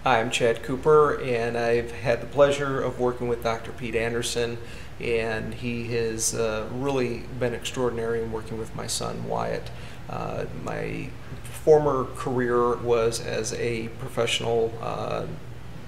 Hi, I'm Chad Cooper, and I've had the pleasure of working with Dr. Pete Anderson, and he has really been extraordinary in working with my son Wyatt. My former career was as a professional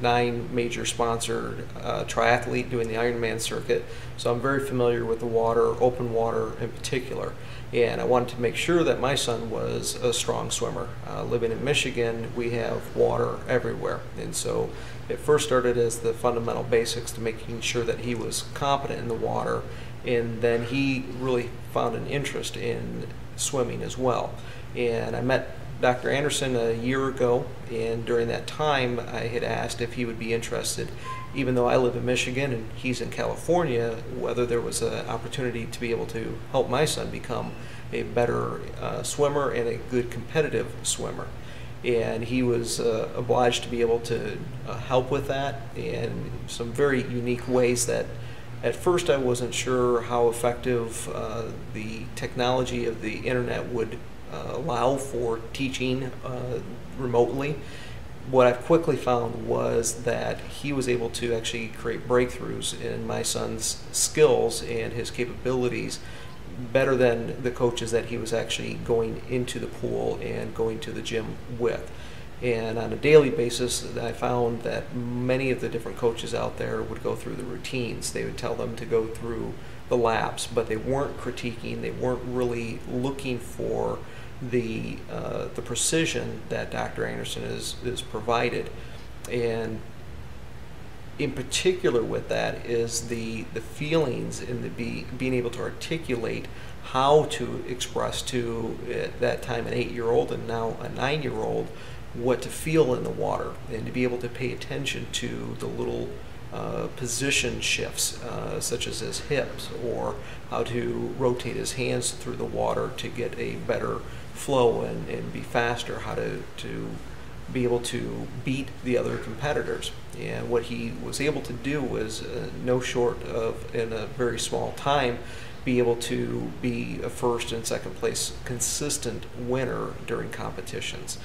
9 major sponsored triathlete doing the Ironman circuit, so I'm very familiar with the water, open water in particular. And I wanted to make sure that my son was a strong swimmer. Living in Michigan, we have water everywhere, and so it first started as the fundamental basics to making sure that he was competent in the water, and then he really found an interest in swimming as well. And I met Dr. Anderson a year ago, and during that time I had asked if he would be interested, even though I live in Michigan and he's in California, whether there was an opportunity to be able to help my son become a better swimmer and a good competitive swimmer. And he was obliged to be able to help with that in some very unique ways that at first I wasn't sure how effective the technology of the internet would allow for teaching remotely. What I've quickly found was that he was able to actually create breakthroughs in my son's skills and his capabilities better than the coaches that he was actually going into the pool and going to the gym with. And on a daily basis, I found that many of the different coaches out there would go through the routines. They would tell them to go through the laps, but they weren't critiquing, they weren't really looking for the precision that Dr. Anderson is provided. And in particular with that is the feelings and being able to articulate how to express to, at that time, an 8-year-old and now a 9-year-old, what to feel in the water, and to be able to pay attention to the little position shifts, such as his hips, or how to rotate his hands through the water to get a better flow and be faster, how to be able to beat the other competitors. And what he was able to do was no short of, in a very small time, be able to be a first and second place consistent winner during competitions.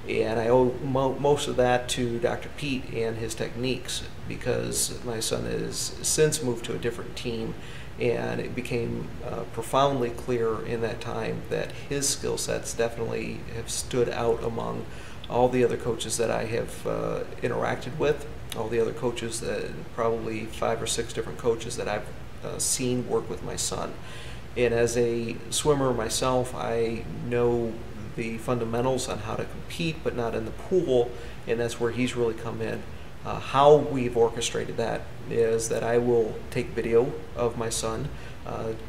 And I owe most of that to Dr. Pete and his techniques, because my son has since moved to a different team, and it became profoundly clear in that time that his skill sets definitely have stood out among all the other coaches that I have interacted with, all the other coaches, probably 5 or 6 different coaches that I've seen work with my son. And as a swimmer myself, I know the fundamentals on how to compete, but not in the pool, and that's where he's really come in. How we've orchestrated that is that I will take video of my son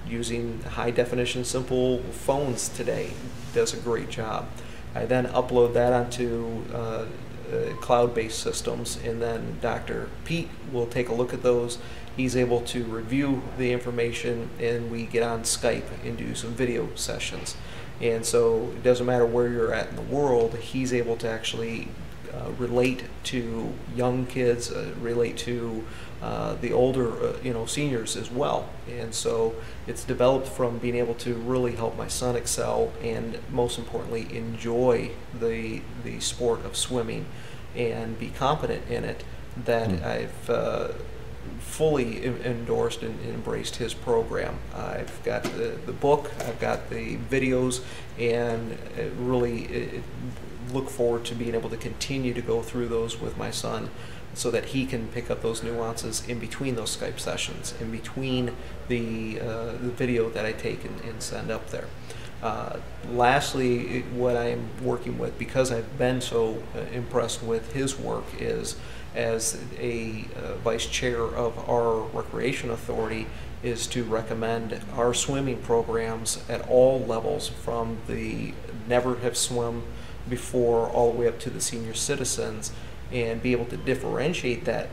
using high definition simple phones today. Does a great job. I then upload that onto cloud-based systems, and then Dr. Pete will take a look at those. He's able to review the information, and we get on Skype and do some video sessions. And so it doesn't matter where you're at in the world, he's able to actually relate to young kids, relate to the older, seniors as well. And so it's developed from being able to really help my son excel, and most importantly enjoy the sport of swimming and be competent in it, that I've fully endorsed and embraced his program. I've got the book, I've got the videos, and really look forward to being able to continue to go through those with my son, so that he can pick up those nuances in between those Skype sessions, in between the video that I take and send up there. Lastly, what I'm working with, because I've been so impressed with his work, is as a vice chair of our recreation authority, is to recommend our swimming programs at all levels, from the never have swum before all the way up to the senior citizens, and be able to differentiate that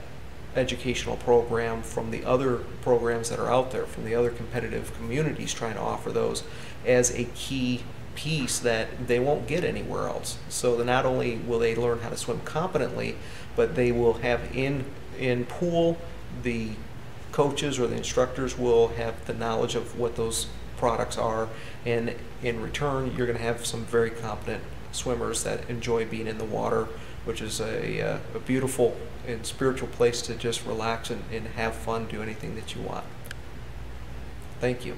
educational program from the other programs that are out there, from the other competitive communities, trying to offer those as a key piece that they won't get anywhere else. So that not only will they learn how to swim competently, but they will have in pool, the coaches or the instructors will have the knowledge of what those products are, and in return you're going to have some very competent swimmers that enjoy being in the water which is a beautiful and spiritual place to just relax and have fun, do anything that you want. Thank you.